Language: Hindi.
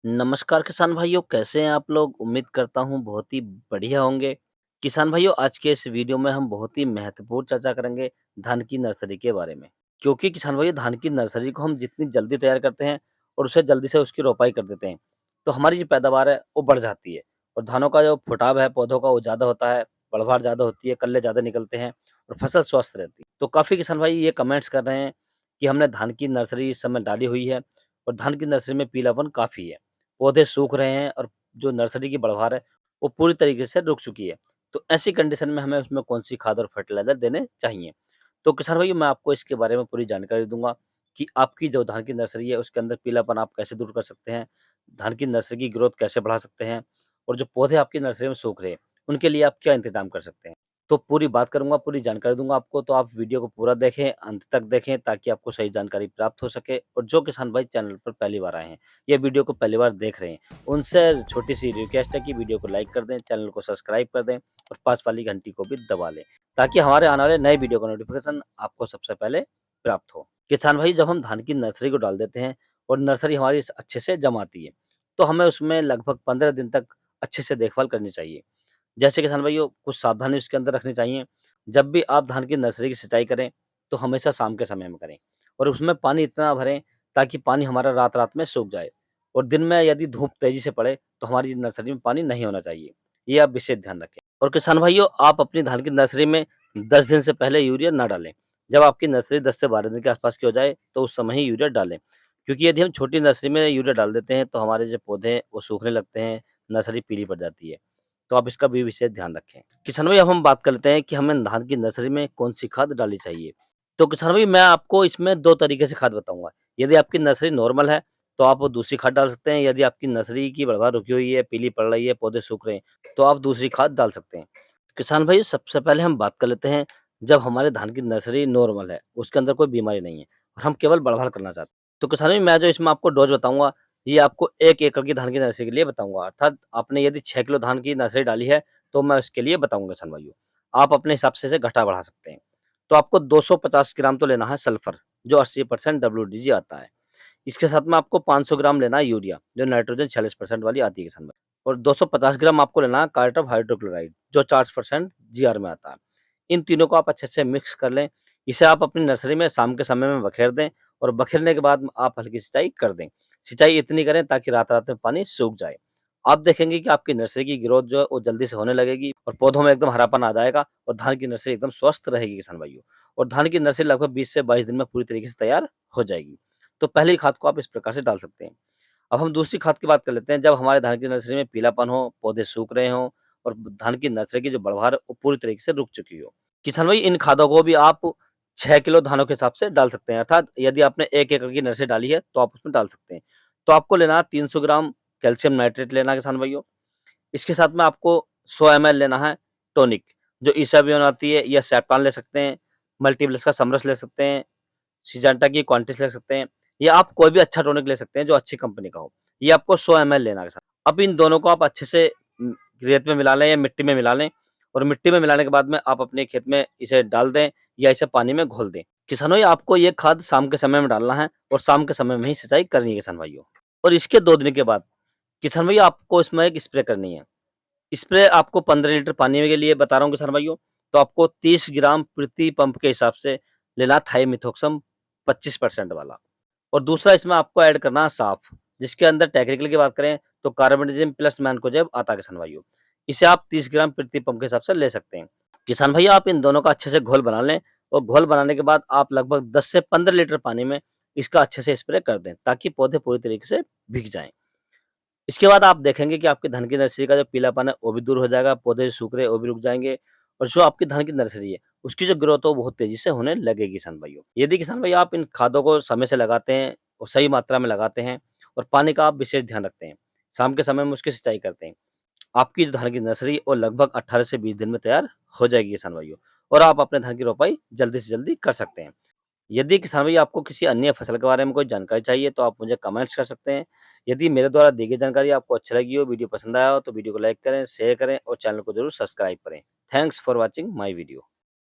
नमस्कार किसान भाइयों, कैसे हैं आप लोग? उम्मीद करता हूँ बहुत ही बढ़िया होंगे। किसान भाइयों, आज के इस वीडियो में हम बहुत ही महत्वपूर्ण चर्चा करेंगे धान की नर्सरी के बारे में। क्योंकि किसान भाइयों, धान की नर्सरी को हम जितनी जल्दी तैयार करते हैं और उसे जल्दी से उसकी रोपाई कर देते हैं, तो हमारी जो पैदावार है वो बढ़ जाती है और धानों का जो फुटाव है पौधों का वो ज़्यादा होता है, बढ़वार ज़्यादा होती है, कल्ले ज़्यादा निकलते हैं और फसल स्वस्थ रहती है। तो काफ़ी किसान भाई ये कमेंट्स कर रहे हैं कि हमने धान की नर्सरी इस समय डाली हुई है और धान की नर्सरी में पीलापन काफ़ी है। पौधे सूख रहे हैं और जो नर्सरी की बढ़वार है, वो पूरी तरीके से रुक चुकी है। तो ऐसी कंडीशन में हमें उसमें कौन-सी खाद और फर्टिलाइज़र देने चाहिए? तो किसान भाइयों, मैं आपको इसके बारे में पूरी जानकारी दूँगा कि आपकी जो धान की नर्सरी है, उसके अंदर पीलापन आप कैसे दूर कर सकते हैं, धान की नर्सरी की ग्रोथ कैसे बढ़ा सकते हैं और जो पौधे आपकी नर्सरी में सूख रहे हैं, उनके लिए आप क्या इंतज़ाम कर सकते हैं। तो पूरी बात करूँगा, पूरी जानकारी दूँगा आपको, तो आप वीडियो को पूरा देखें, अंत तक देखें ताकि आपको सही जानकारी प्राप्त हो सके और जो किसान भाई चैनल पर पहली बार आए हैं, ये वीडियो को पहली बार देख रहे हैं, उनसे छोटी-सी रिक्वेस्ट है कि वीडियो को लाइक कर दें, चैनल को सब्सक्राइब कर दें और पास वाली घंटी को भी दबा लें, ताकि हमारे आने वाले नए वीडियो का नोटिफ़िकेशन आपको सबसे पहले प्राप्त हो। किसान भाई, जब हम धान की नर्सरी को डाल देते हैं और नर्सरी हमारी अच्छे से जमाती है, तो हमें उसमें लगभग 15 दिन तक अच्छे से देखभाल करनी चाहिए। जैसे किसान भाइयों, कुछ सावधानी उसके अंदर रखनी चाहिए। जब भी आप धान की नर्सरी की सिंचाई करें, तो हमेशा शाम के समय में करें और उसमें पानी इतना भरें ताकि पानी हमारा रात-रात में सूख जाए और दिन में यदि धूप तेज़ी से पड़े, तो हमारी नर्सरी में पानी नहीं होना चाहिए। ये आप विशेष ध्यान रखें। और किसान भाइयों, आप अपनी धान की नर्सरी में 10 दिन से पहले यूरिया ना डालें। जब आपकी नर्सरी 10 से 12 दिन के आसपास की हो जाए, तो उस समय ही यूरिया डालें। क्योंकि यदि हम छोटी नर्सरी में यूरिया डाल देते हैं, तो हमारे जो पौधे हैं, वो सूखने लगते हैं, नर्सरी पीली पड़ जाती है। तो आप इसका भी विशेष ध्यान रखें। किसान भाई, अब हम बात कर लेते हैं कि हमें धान की नर्सरी में कौन-सी खाद डालनी चाहिए। तो किसान भाई, मैं आपको इसमें 2 तरीके से खाद बताऊँगा। यदि आपकी नर्सरी नॉर्मल है, तो आप वो दूसरी खाद डाल सकते हैं। यदि आपकी नर्सरी की बढ़वार रुकी हुई है, पीली पड़ रही है, पौधे सूख रहे हैं, तो आप दूसरी खाद डाल सकते हैं। किसान भाई, सबसे पहले हम बात कर लेते हैं, जब हमारे धान की नर्सरी नॉर्मल है, उसके अंदर कोई बीमारी नहीं है और हम केवल बढ़वार करना चाहते हैं। तो किसान भाई, मैं जो इसमें आपको डोज़ बताऊँगा, ये आपको 1 एकड़ की धान की नर्सरी के लिए बताऊँगा। अर्थात आपने यदि 6 किलो धान की नर्सरी डाली है, तो मैं उसके लिए बताऊँगा किसान भाइयों। आप अपने हिसाब से इसे घटा-बढ़ा सकते हैं। तो आपको 250 ग्राम तो लेना है सल्फर, जो 80% डब्ल्यूडीजी आता है। इसके साथ में आपको 500 ग्राम लेना है यूरिया, जो नाइट्रोजन 46% वाली आती है किसान भाई। और 250 ग्राम आपको लेना है कार्ट ऑफ हाइड्रोक्लोराइड, जो 4% जीआर में आता है। इन तीनों को आप अच्छे से मिक्स कर लें। इसे आप अपनी नर्सरी में शाम के समय में बखेर दें और बखेरने के बाद आप हल्की सिंचाई कर दें। सिंचाई इतनी करें ताकि रात-रात में पानी सूख जाए। आप देखेंगे कि आपकी नर्सरी की ग्रोथ जो है वो जल्दी से होने लगेगी और पौधों में एकदम हरापन आ जाएगा और धान की नर्सरी एकदम स्वस्थ रहेगी किसान भाइयों। और धान की नर्सरी लगभग 20 से 22 दिन में पूरी तरीके से तैयार हो जाएगी। तो पहली खाद को आप इस प्रकार से डाल सकते हैं। अब हम दूसरी खाद की बात कर लेते हैं। जब हमारे धान की नर्सरी में पीलापन हो, पौधे सूख रहे हों और धान की नर्सरी की जो बढ़वार है वो पूरी तरीके से रुक चुकी हो। किसान भाई, इन खादों को भी आप 6 किलो धानों के हिसाब से डाल सकते हैं। अर्थात यदि आपने 1 एकड़ की नर्सरी डाली है, तो आप उसमें डाल सकते हैं। तो आपको लेना है 300 ग्राम कैल्शियम नाइट्रेट लेना है किसान भाइयों। इसके साथ में आपको 100 एमएल लेना है टॉनिक, जो इसाबियोन आती है या सेफ्टॉन ले सकते हैं, मल्टीप्लस का समरस ले सकते हैं, सिजेंटा की क्वांटिस ले सकते हैं या आप कोई भी अच्छा टॉनिक ले सकते हैं जो अच्छी कंपनी का हो। ये आपको 100 एमएल लेना है साथ। अब इन दोनों को आप अच्छे से रेत में मिला लें या मिट्टी में मिला लें और मिट्टी में मिलाने के बाद में आप अपने खेत में इसे डाल दें या इसे पानी में घोल दें। किसानों, ये आपको ये खाद शाम के समय में डालना है और शाम के समय में ही सिंचाई करनी है किसान भाइयों। और इसके 2 दिन के बाद किसान भैया आपको इसमें एक स्प्रे करनी है। स्प्रे आपको 15 लीटर पानी के लिए बता रहा हूँ किसान भाइयों, तो आपको 30 ग्राम प्रति पंप के हिसाब से लेना थाइमिथॉक्सम 25% वाला। और दूसरा इसमें आपको ऐड करना है साफ, जिसके अंदर टेक्निकल की बात करें तो कार्बोनिज़म प्लस मैनकोजेब आता है किसान भाइयों। इसे आप 30 ग्राम प्रति पंप के हिसाब से ले सकते हैं। किसान भैया, आप इन दोनों का अच्छे से घोल बना लें और घोल बनाने के बाद आप लगभग 10 से 15 लीटर पानी में इसका अच्छे से स्प्रे कर दें ताकि पौधे पूरी तरीके से भीग जाएँ। इसके बाद आप देखेंगे कि आपकी धान की नर्सरी का जो पीलापन है वो भी दूर हो जाएगा, पौधे जो सूख रहे हैं वो भी रुक जाएँगे और जो आपकी धान की नर्सरी है, उसकी जो ग्रोथ है वो बहुत तेज़ी से होने लगेगी किसान भाइयों। यदि किसान भाई आप इन खादों को समय से लगाते हैं और सही मात्रा में लगाते हैं और पानी का आप विशेष ध्यान रखते हैं, शाम के समय में उसकी सिंचाई करते हैं, आपकी जो धान की नर्सरी वो लगभग 18 से 20 दिन में तैयार हो जाएगी किसान भाइयों और आप अपने धान की रोपाई जल्दी से जल्दी कर सकते हैं। यदि किसान भाई आपको किसी अन्य फसल के बारे में कोई जानकारी चाहिए तो आप मुझे कमेंट्स कर सकते हैं। यदि मेरे द्वारा दी गई जानकारी आपको अच्छी लगी हो, वीडियो पसंद आया हो तो वीडियो को लाइक करें, शेयर करें और चैनल को ज़रूर सब्सक्राइब करें। Thanks for watching my video.